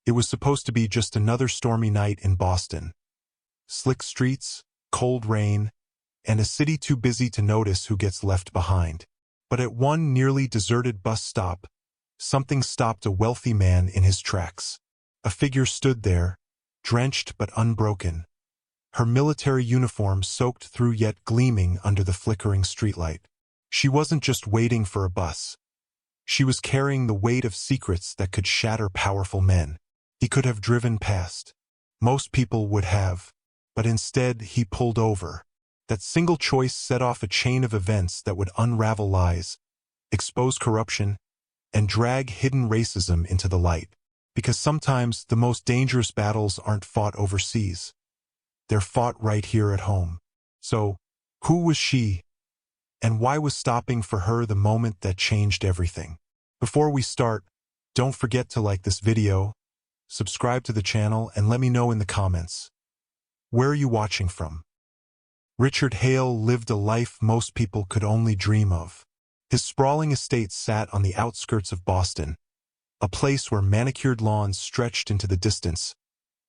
It was supposed to be just another stormy night in Boston. Slick streets, cold rain, and a city too busy to notice who gets left behind. But at one nearly deserted bus stop, something stopped a wealthy man in his tracks. A figure stood there, drenched but unbroken, her military uniform soaked through yet gleaming under the flickering streetlight. She wasn't just waiting for a bus. She was carrying the weight of secrets that could shatter powerful men. He could have driven past. Most people would have. But instead, he pulled over. That single choice set off a chain of events that would unravel lies, expose corruption, and drag hidden racism into the light. Because sometimes the most dangerous battles aren't fought overseas. They're fought right here at home. So, who was she? And why was stopping for her the moment that changed everything? Before we start, don't forget to like this video, subscribe to the channel, and let me know in the comments. Where are you watching from? Richard Hale lived a life most people could only dream of. His sprawling estate sat on the outskirts of Boston, a place where manicured lawns stretched into the distance,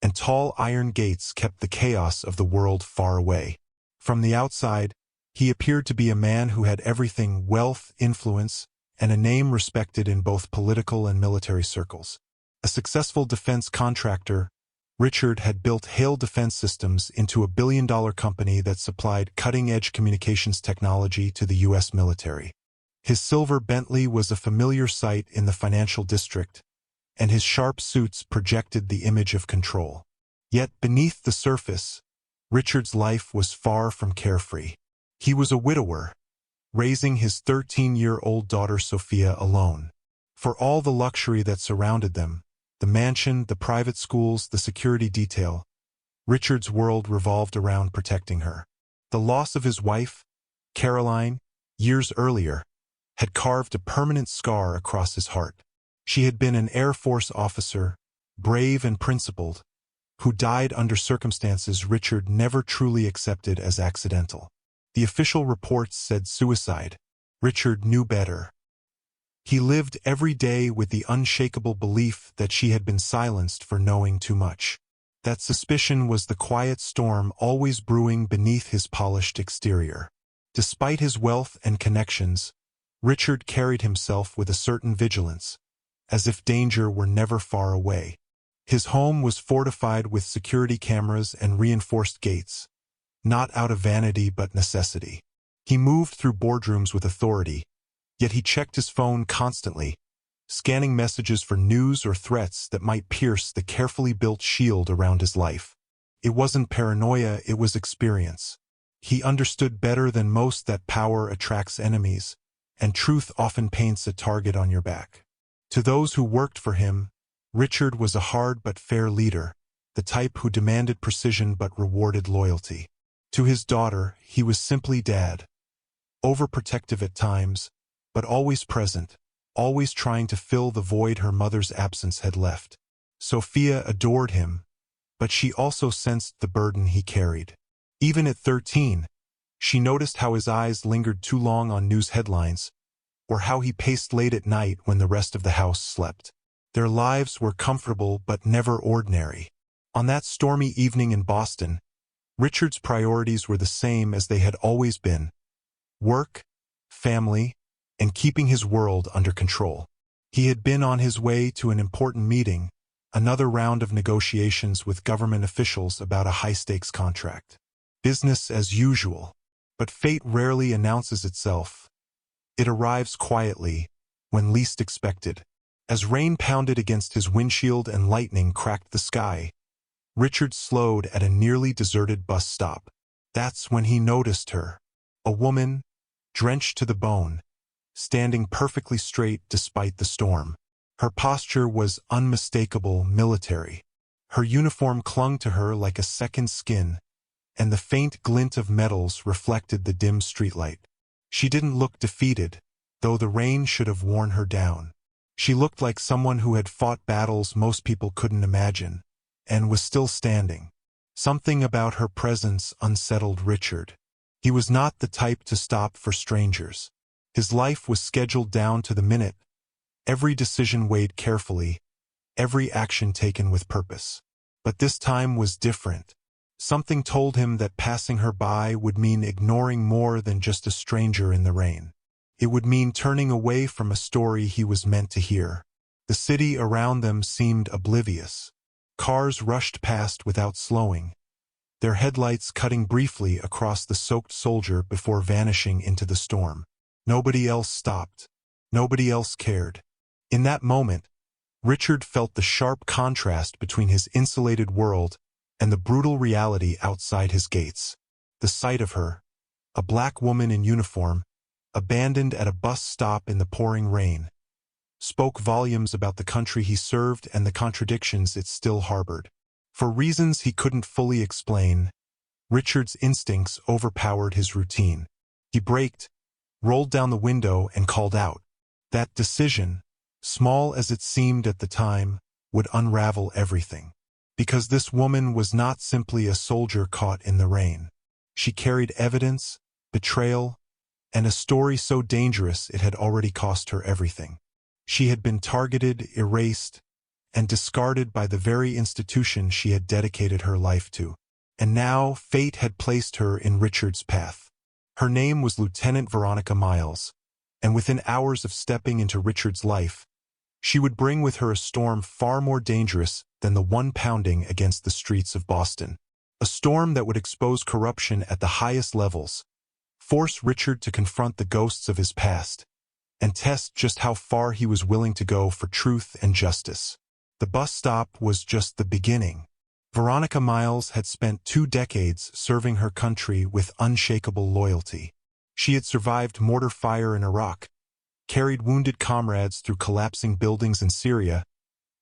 and tall iron gates kept the chaos of the world far away. From the outside, he appeared to be a man who had everything: wealth, influence, and a name respected in both political and military circles. A successful defense contractor, Richard had built Hale Defense Systems into a billion-dollar company that supplied cutting-edge communications technology to the U.S. military. His silver Bentley was a familiar sight in the financial district, and his sharp suits projected the image of control. Yet beneath the surface, Richard's life was far from carefree. He was a widower, raising his 13-year-old daughter Sophia alone. For all the luxury that surrounded them, the mansion, the private schools, the security detail, Richard's world revolved around protecting her. The loss of his wife, Caroline, years earlier, had carved a permanent scar across his heart. She had been an Air Force officer, brave and principled, who died under circumstances Richard never truly accepted as accidental. The official reports said suicide. Richard knew better. He lived every day with the unshakable belief that she had been silenced for knowing too much. That suspicion was the quiet storm always brewing beneath his polished exterior. Despite his wealth and connections, Richard carried himself with a certain vigilance, as if danger were never far away. His home was fortified with security cameras and reinforced gates, not out of vanity but necessity. He moved through boardrooms with authority, yet he checked his phone constantly, scanning messages for news or threats that might pierce the carefully built shield around his life. It wasn't paranoia, it was experience. He understood better than most that power attracts enemies, and truth often paints a target on your back. To those who worked for him, Richard was a hard but fair leader, the type who demanded precision but rewarded loyalty. To his daughter, he was simply dad, overprotective at times, but always present, always trying to fill the void her mother's absence had left. Sophia adored him, but she also sensed the burden he carried. Even at 13, she noticed how his eyes lingered too long on news headlines, or how he paced late at night when the rest of the house slept. Their lives were comfortable but never ordinary. On that stormy evening in Boston, Richard's priorities were the same as they had always been: work, family, and keeping his world under control. He had been on his way to an important meeting, another round of negotiations with government officials about a high-stakes contract. Business as usual. But fate rarely announces itself. It arrives quietly, when least expected. As rain pounded against his windshield and lightning cracked the sky, Richard slowed at a nearly deserted bus stop. That's when he noticed her. A woman, drenched to the bone, standing perfectly straight despite the storm. Her posture was unmistakable military. Her uniform clung to her like a second skin, and the faint glint of metals reflected the dim streetlight. She didn't look defeated, though the rain should have worn her down. She looked like someone who had fought battles most people couldn't imagine, and was still standing. Something about her presence unsettled Richard. He was not the type to stop for strangers. His life was scheduled down to the minute, every decision weighed carefully, every action taken with purpose. But this time was different. Something told him that passing her by would mean ignoring more than just a stranger in the rain. It would mean turning away from a story he was meant to hear. The city around them seemed oblivious. Cars rushed past without slowing, their headlights cutting briefly across the soaked soldier before vanishing into the storm. Nobody else stopped. Nobody else cared. In that moment, Richard felt the sharp contrast between his insulated world and the brutal reality outside his gates. The sight of her, a black woman in uniform, abandoned at a bus stop in the pouring rain, spoke volumes about the country he served and the contradictions it still harbored. For reasons he couldn't fully explain, Richard's instincts overpowered his routine. He braked, rolled down the window, and called out. That decision, small as it seemed at the time, would unravel everything. Because this woman was not simply a soldier caught in the rain. She carried evidence, betrayal, and a story so dangerous it had already cost her everything. She had been targeted, erased, and discarded by the very institution she had dedicated her life to. And now fate had placed her in Richard's path. Her name was Lieutenant Veronica Miles, and within hours of stepping into Richard's life, she would bring with her a storm far more dangerous than the one pounding against the streets of Boston. A storm that would expose corruption at the highest levels, force Richard to confront the ghosts of his past, and test just how far he was willing to go for truth and justice. The bus stop was just the beginning. Veronica Miles had spent 2 decades serving her country with unshakable loyalty. She had survived mortar fire in Iraq, carried wounded comrades through collapsing buildings in Syria,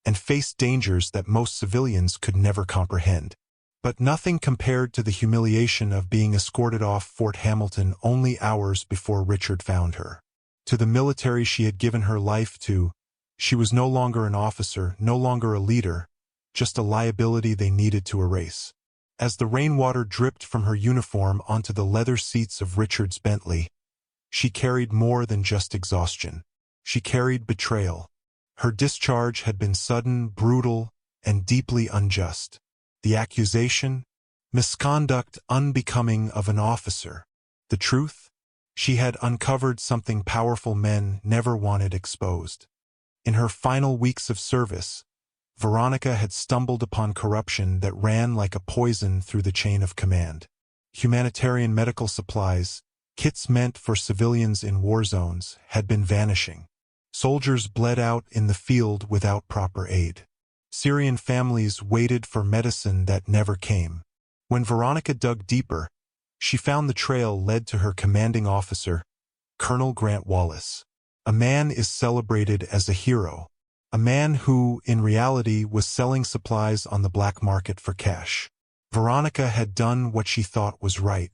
and faced dangers that most civilians could never comprehend. But nothing compared to the humiliation of being escorted off Fort Hamilton only hours before Richard found her. To the military she had given her life to, she was no longer an officer, no longer a leader, just a liability they needed to erase. As the rainwater dripped from her uniform onto the leather seats of Richard's Bentley, she carried more than just exhaustion. She carried betrayal. Her discharge had been sudden, brutal, and deeply unjust. The accusation? Misconduct unbecoming of an officer. The truth? She had uncovered something powerful men never wanted exposed. In her final weeks of service, Veronica had stumbled upon corruption that ran like a poison through the chain of command. Humanitarian medical supplies, kits meant for civilians in war zones, had been vanishing. Soldiers bled out in the field without proper aid. Syrian families waited for medicine that never came. When Veronica dug deeper, she found the trail led to her commanding officer, Colonel Grant Wallace. A man is celebrated as a hero. A man who, in reality, was selling supplies on the black market for cash. Veronica had done what she thought was right.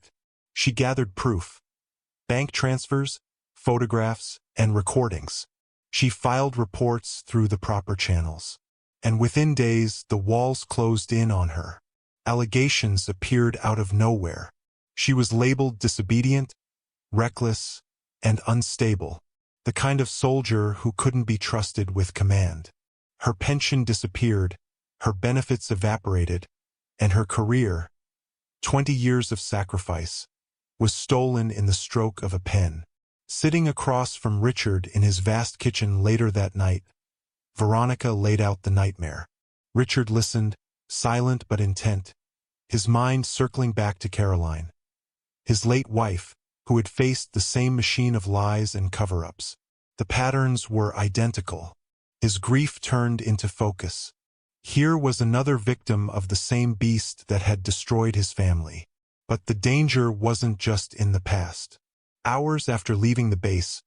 She gathered proof. Bank transfers, photographs, and recordings. She filed reports through the proper channels. And within days, the walls closed in on her. Allegations appeared out of nowhere. She was labeled disobedient, reckless, and unstable. The kind of soldier who couldn't be trusted with command. Her pension disappeared, her benefits evaporated, and her career, 20 years of sacrifice, was stolen in the stroke of a pen. Sitting across from Richard in his vast kitchen later that night, Veronica laid out the nightmare. Richard listened, silent but intent, his mind circling back to Caroline, his late wife, who had faced the same machine of lies and cover-ups. The patterns were identical. His grief turned into focus. Here was another victim of the same beast that had destroyed his family. But the danger wasn't just in the past. Hours after leaving the base,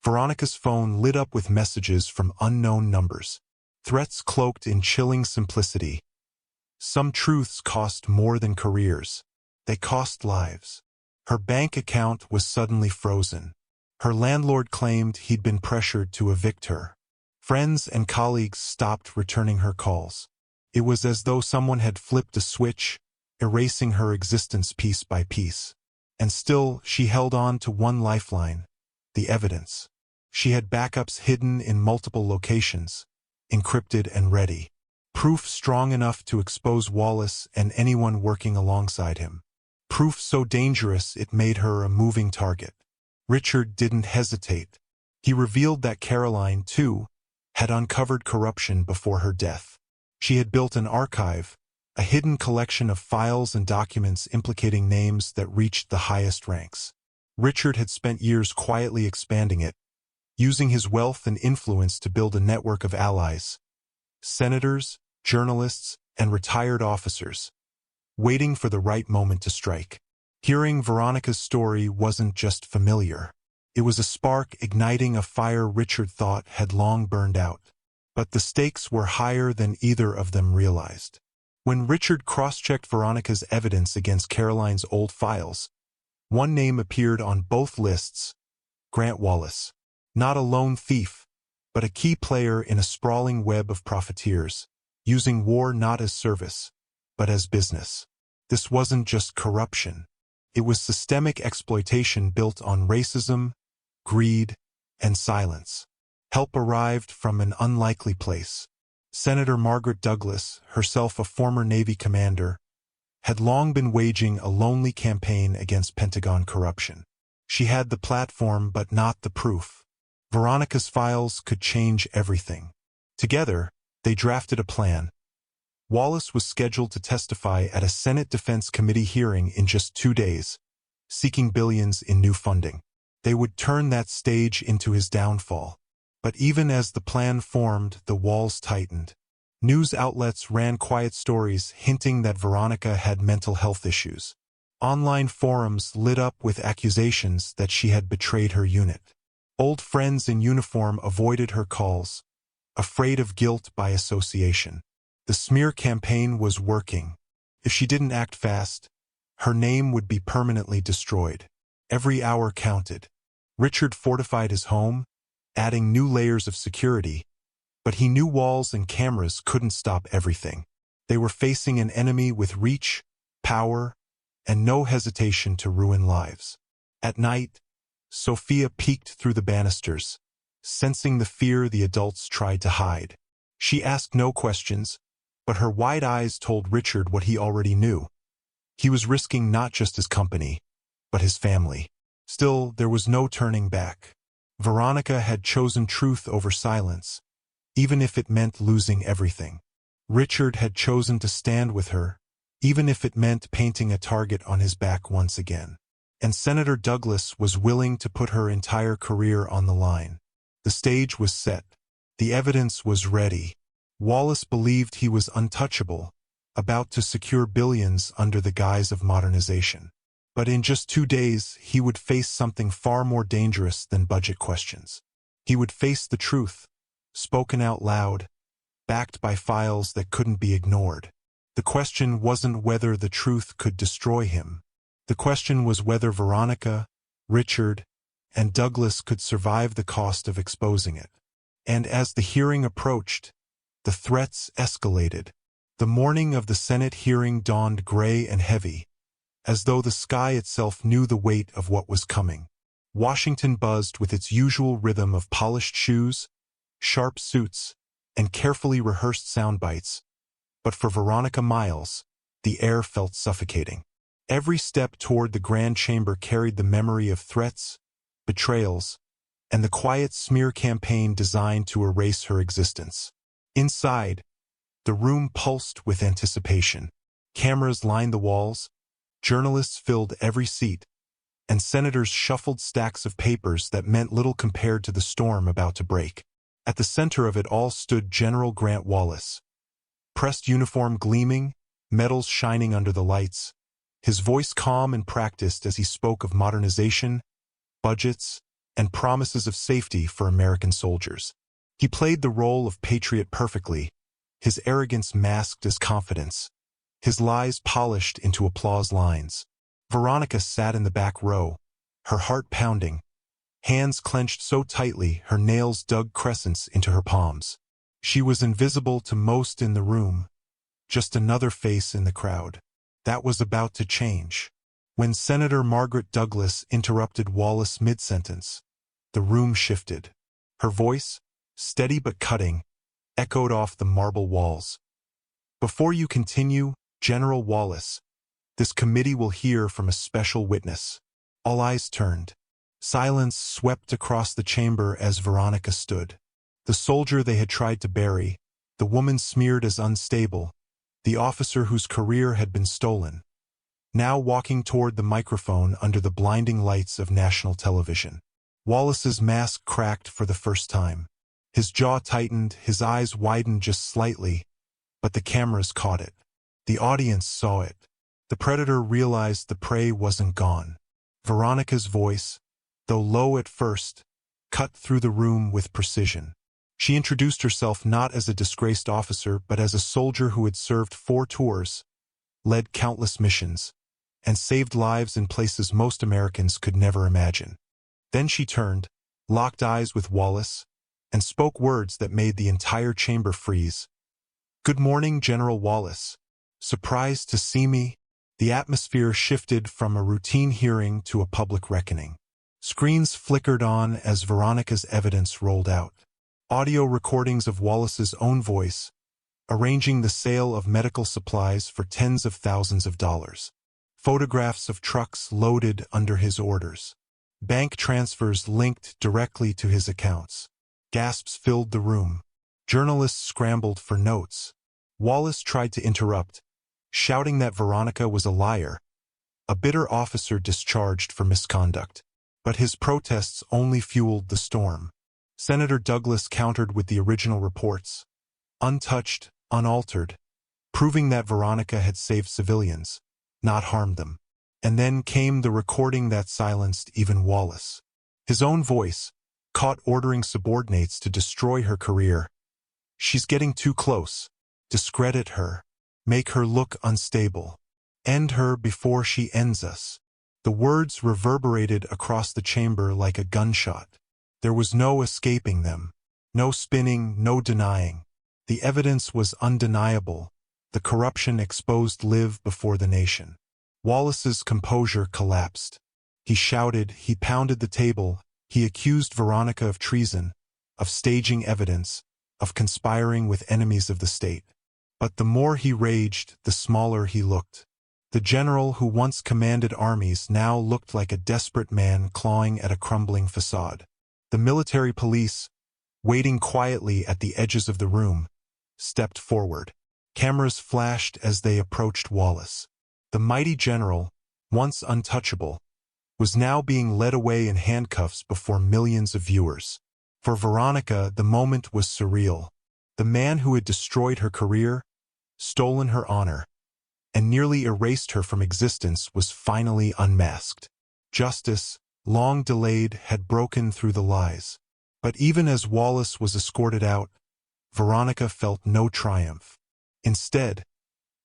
Veronica's phone lit up with messages from unknown numbers. Threats cloaked in chilling simplicity. Some truths cost more than careers. They cost lives. Her bank account was suddenly frozen. Her landlord claimed he'd been pressured to evict her. Friends and colleagues stopped returning her calls. It was as though someone had flipped a switch, erasing her existence piece by piece. And still, she held on to one lifeline, the evidence. She had backups hidden in multiple locations, encrypted and ready. Proof strong enough to expose Wallace and anyone working alongside him. Proof so dangerous it made her a moving target. Richard didn't hesitate. He revealed that Caroline, too, had uncovered corruption before her death. She had built an archive, a hidden collection of files and documents implicating names that reached the highest ranks. Richard had spent years quietly expanding it, using his wealth and influence to build a network of allies, senators, journalists, and retired officers, waiting for the right moment to strike. Hearing Veronica's story wasn't just familiar. It was a spark igniting a fire Richard thought had long burned out. But the stakes were higher than either of them realized. When Richard cross-checked Veronica's evidence against Caroline's old files, one name appeared on both lists: Grant Wallace. Not a lone thief, but a key player in a sprawling web of profiteers, using war not as service, but as business. This wasn't just corruption. It was systemic exploitation built on racism, greed, and silence. Help arrived from an unlikely place. Senator Margaret Douglas, herself a former Navy commander, had long been waging a lonely campaign against Pentagon corruption. She had the platform but not the proof. Veronica's files could change everything. Together, they drafted a plan. Wallace was scheduled to testify at a Senate Defense Committee hearing in just 2 days, seeking billions in new funding. They would turn that stage into his downfall. But even as the plan formed, the walls tightened. News outlets ran quiet stories hinting that Veronica had mental health issues. Online forums lit up with accusations that she had betrayed her unit. Old friends in uniform avoided her calls, afraid of guilt by association. The smear campaign was working. If she didn't act fast, her name would be permanently destroyed. Every hour counted. Richard fortified his home, adding new layers of security, but he knew walls and cameras couldn't stop everything. They were facing an enemy with reach, power, and no hesitation to ruin lives. At night, Sophia peeked through the banisters, sensing the fear the adults tried to hide. She asked no questions, but her wide eyes told Richard what he already knew. He was risking not just his company, but his family. Still, there was no turning back. Veronica had chosen truth over silence, even if it meant losing everything. Richard had chosen to stand with her, even if it meant painting a target on his back once again. And Senator Douglas was willing to put her entire career on the line. The stage was set. The evidence was ready. Wallace believed he was untouchable, about to secure billions under the guise of modernization. But in just 2 days, he would face something far more dangerous than budget questions. He would face the truth, spoken out loud, backed by files that couldn't be ignored. The question wasn't whether the truth could destroy him. The question was whether Veronica, Richard, and Douglas could survive the cost of exposing it. And as the hearing approached, the threats escalated. The morning of the Senate hearing dawned gray and heavy, as though the sky itself knew the weight of what was coming. Washington buzzed with its usual rhythm of polished shoes, sharp suits, and carefully rehearsed sound bites. But for Veronica Miles, the air felt suffocating. Every step toward the grand chamber carried the memory of threats, betrayals, and the quiet smear campaign designed to erase her existence. Inside, the room pulsed with anticipation. Cameras lined the walls, journalists filled every seat, and senators shuffled stacks of papers that meant little compared to the storm about to break. At the center of it all stood General Grant Wallace. Pressed uniform gleaming, medals shining under the lights, his voice calm and practiced as he spoke of modernization, budgets, and promises of safety for American soldiers. He played the role of patriot perfectly, his arrogance masked as confidence, his lies polished into applause lines. Veronica sat in the back row, her heart pounding, hands clenched so tightly her nails dug crescents into her palms. She was invisible to most in the room, just another face in the crowd. That was about to change. When Senator Margaret Douglas interrupted Wallace mid-sentence, the room shifted. Her voice, steady but cutting, echoed off the marble walls. Before you continue, General Wallace, this committee will hear from a special witness. All eyes turned. Silence swept across the chamber as Veronica stood. The soldier they had tried to bury, the woman smeared as unstable, the officer whose career had been stolen, now walking toward the microphone under the blinding lights of national television. Wallace's mask cracked for the first time. His jaw tightened, his eyes widened just slightly, but the cameras caught it. The audience saw it. The predator realized the prey wasn't gone. Veronica's voice, though low at first, cut through the room with precision. She introduced herself not as a disgraced officer but as a soldier who had served 4 tours, led countless missions, and saved lives in places most Americans could never imagine. Then she turned, locked eyes with Wallace, and spoke words that made the entire chamber freeze. "Good morning, General Wallace. Surprised to see me?" The atmosphere shifted from a routine hearing to a public reckoning. Screens flickered on as Veronica's evidence rolled out. Audio recordings of Wallace's own voice, arranging the sale of medical supplies for tens of thousands of dollars. Photographs of trucks loaded under his orders. Bank transfers linked directly to his accounts. Gasps filled the room. Journalists scrambled for notes. Wallace tried to interrupt, shouting that Veronica was a liar, a bitter officer discharged for misconduct. But his protests only fueled the storm. Senator Douglas countered with the original reports, untouched, unaltered, proving that Veronica had saved civilians, not harmed them. And then came the recording that silenced even Wallace. His own voice, caught ordering subordinates to destroy her career. "She's getting too close. Discredit her. Make her look unstable. End her before she ends us." The words reverberated across the chamber like a gunshot. There was no escaping them. No spinning, no denying. The evidence was undeniable. The corruption exposed live before the nation. Wallace's composure collapsed. He shouted, he pounded the table, he accused Veronica of treason, of staging evidence, of conspiring with enemies of the state. But the more he raged, the smaller he looked. The general who once commanded armies now looked like a desperate man clawing at a crumbling facade. The military police, waiting quietly at the edges of the room, stepped forward. Cameras flashed as they approached Wallace. The mighty general, once untouchable, was now being led away in handcuffs before millions of viewers. For Veronica, the moment was surreal. The man who had destroyed her career, stolen her honor, and nearly erased her from existence was finally unmasked. Justice, long delayed, had broken through the lies. But even as Wallace was escorted out, Veronica felt no triumph. Instead,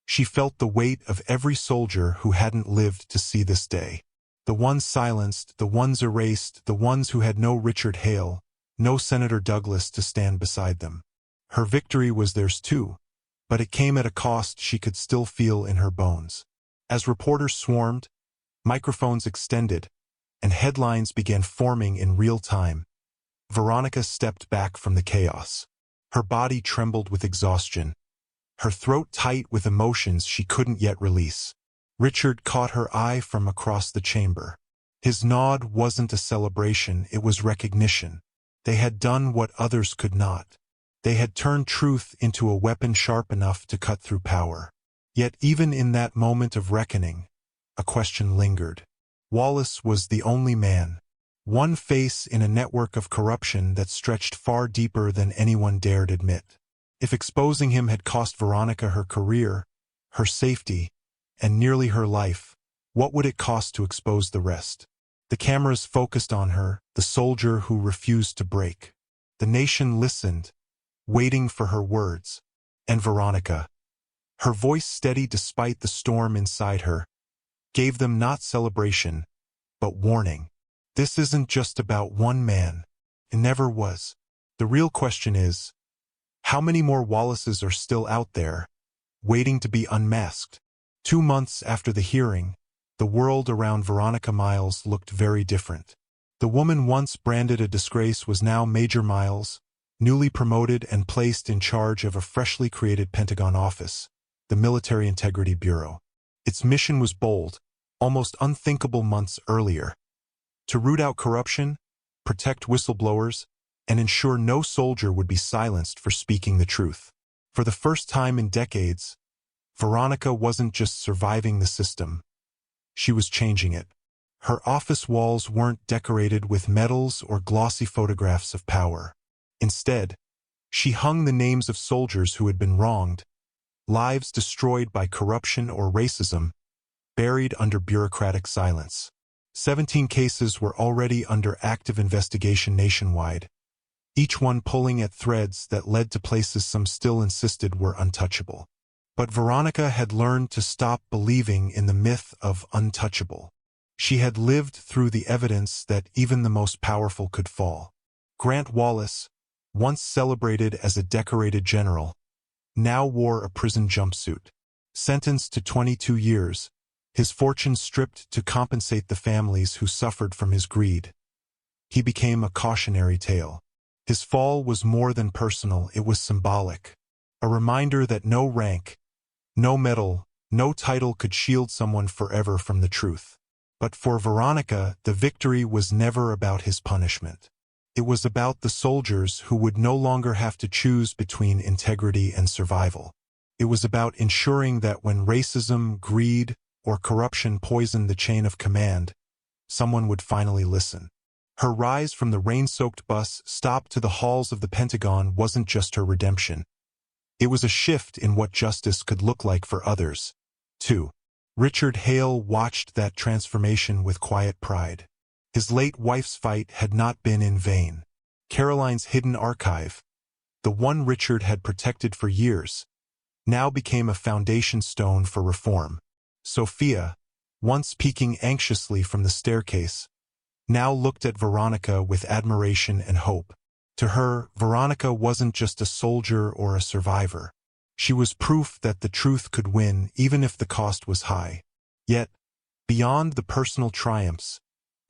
she felt the weight of every soldier who hadn't lived to see this day. The ones silenced, the ones erased, the ones who had no Richard Hale, no Senator Douglas to stand beside them. Her victory was theirs too, but it came at a cost she could still feel in her bones. As reporters swarmed, microphones extended, and headlines began forming in real time, Veronica stepped back from the chaos. Her body trembled with exhaustion, her throat tight with emotions she couldn't yet release. Richard caught her eye from across the chamber. His nod wasn't a celebration, it was recognition. They had done what others could not. They had turned truth into a weapon sharp enough to cut through power. Yet even in that moment of reckoning, a question lingered. Wallace was the only man, one face in a network of corruption that stretched far deeper than anyone dared admit. If exposing him had cost Veronica her career, her safety, and nearly her life, what would it cost to expose the rest? The cameras focused on her, the soldier who refused to break. The nation listened, waiting for her words. And Veronica, her voice steady despite the storm inside her, gave them not celebration, but warning. This isn't just about one man. It never was. The real question is, how many more Wallaces are still out there, waiting to be unmasked? 2 months after the hearing, the world around Veronica Miles looked very different. The woman once branded a disgrace was now Major Miles, newly promoted and placed in charge of a freshly created Pentagon office, the Military Integrity Bureau. Its mission was bold, almost unthinkable months earlier: to root out corruption, protect whistleblowers, and ensure no soldier would be silenced for speaking the truth. For the first time in decades, Veronica wasn't just surviving the system, she was changing it. Her office walls weren't decorated with medals or glossy photographs of power. Instead, she hung the names of soldiers who had been wronged, lives destroyed by corruption or racism, buried under bureaucratic silence. 17 cases were already under active investigation nationwide, each one pulling at threads that led to places some still insisted were untouchable. But Veronica had learned to stop believing in the myth of untouchable. She had lived through the evidence that even the most powerful could fall. Grant Wallace, once celebrated as a decorated general, now wore a prison jumpsuit. Sentenced to 22 years, his fortune stripped to compensate the families who suffered from his greed. He became a cautionary tale. His fall was more than personal, it was symbolic. A reminder that no rank, no medal, no title could shield someone forever from the truth. But for Veronica, the victory was never about his punishment. It was about the soldiers who would no longer have to choose between integrity and survival. It was about ensuring that when racism, greed, or corruption poisoned the chain of command, someone would finally listen. Her rise from the rain-soaked bus stop to the halls of the Pentagon wasn't just her redemption. It was a shift in what justice could look like for others, too. Richard Hale watched that transformation with quiet pride. His late wife's fight had not been in vain. Caroline's hidden archive, the one Richard had protected for years, now became a foundation stone for reform. Sophia, once peeking anxiously from the staircase, now looked at Veronica with admiration and hope. To her, Veronica wasn't just a soldier or a survivor. She was proof that the truth could win even if the cost was high. Yet, beyond the personal triumphs,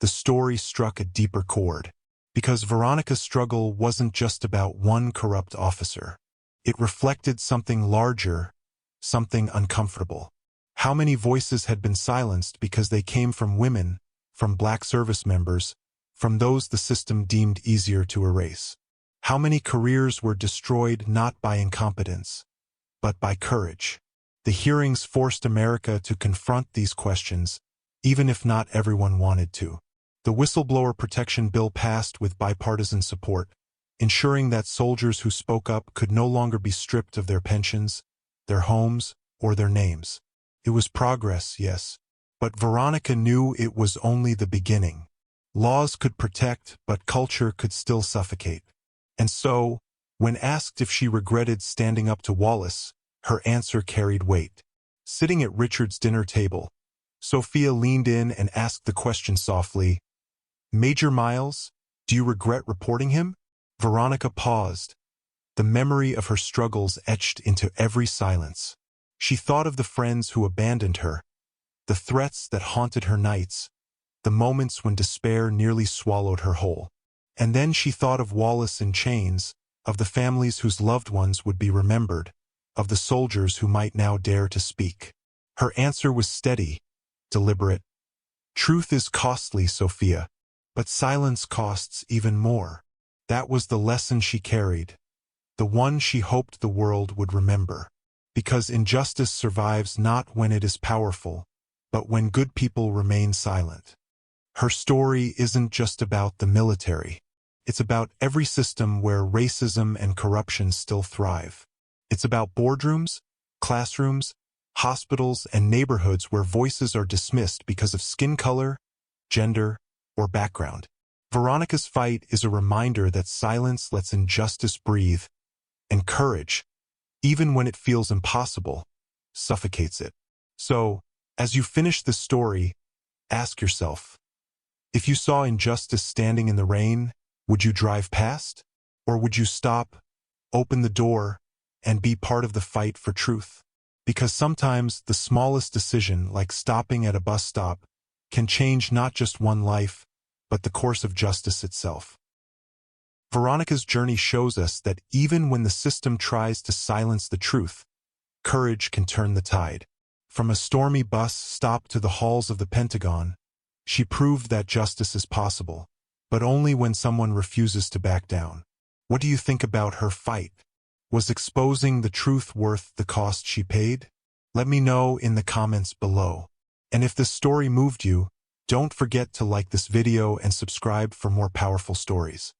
the story struck a deeper chord. Because Veronica's struggle wasn't just about one corrupt officer. It reflected something larger, something uncomfortable. How many voices had been silenced because they came from women, from black service members, from those the system deemed easier to erase? How many careers were destroyed not by incompetence, but by courage? The hearings forced America to confront these questions, even if not everyone wanted to. The Whistleblower Protection Bill passed with bipartisan support, ensuring that soldiers who spoke up could no longer be stripped of their pensions, their homes, or their names. It was progress, yes, but Veronica knew it was only the beginning. Laws could protect, but culture could still suffocate. And so, when asked if she regretted standing up to Wallace, her answer carried weight. Sitting at Richard's dinner table, Sophia leaned in and asked the question softly, "Major Miles, do you regret reporting him?" Veronica paused, the memory of her struggles etched into every silence. She thought of the friends who abandoned her, the threats that haunted her nights, the moments when despair nearly swallowed her whole. And then she thought of Wallace in chains, of the families whose loved ones would be remembered, of the soldiers who might now dare to speak. Her answer was steady, deliberate. "Truth is costly, Sophia, but silence costs even more." That was the lesson she carried, the one she hoped the world would remember. Because injustice survives not when it is powerful, but when good people remain silent. Her story isn't just about the military. It's about every system where racism and corruption still thrive. It's about boardrooms, classrooms, hospitals, and neighborhoods where voices are dismissed because of skin color, gender, or background. Veronica's fight is a reminder that silence lets injustice breathe, and courage, even when it feels impossible, suffocates it. So, as you finish this story, ask yourself, if you saw injustice standing in the rain, would you drive past? Or would you stop, open the door, and be part of the fight for truth? Because sometimes the smallest decision, like stopping at a bus stop, can change not just one life, but the course of justice itself. Veronica's journey shows us that even when the system tries to silence the truth, courage can turn the tide. From a stormy bus stop to the halls of the Pentagon, she proved that justice is possible, but only when someone refuses to back down. What do you think about her fight? Was exposing the truth worth the cost she paid? Let me know in the comments below. And if this story moved you, don't forget to like this video and subscribe for more powerful stories.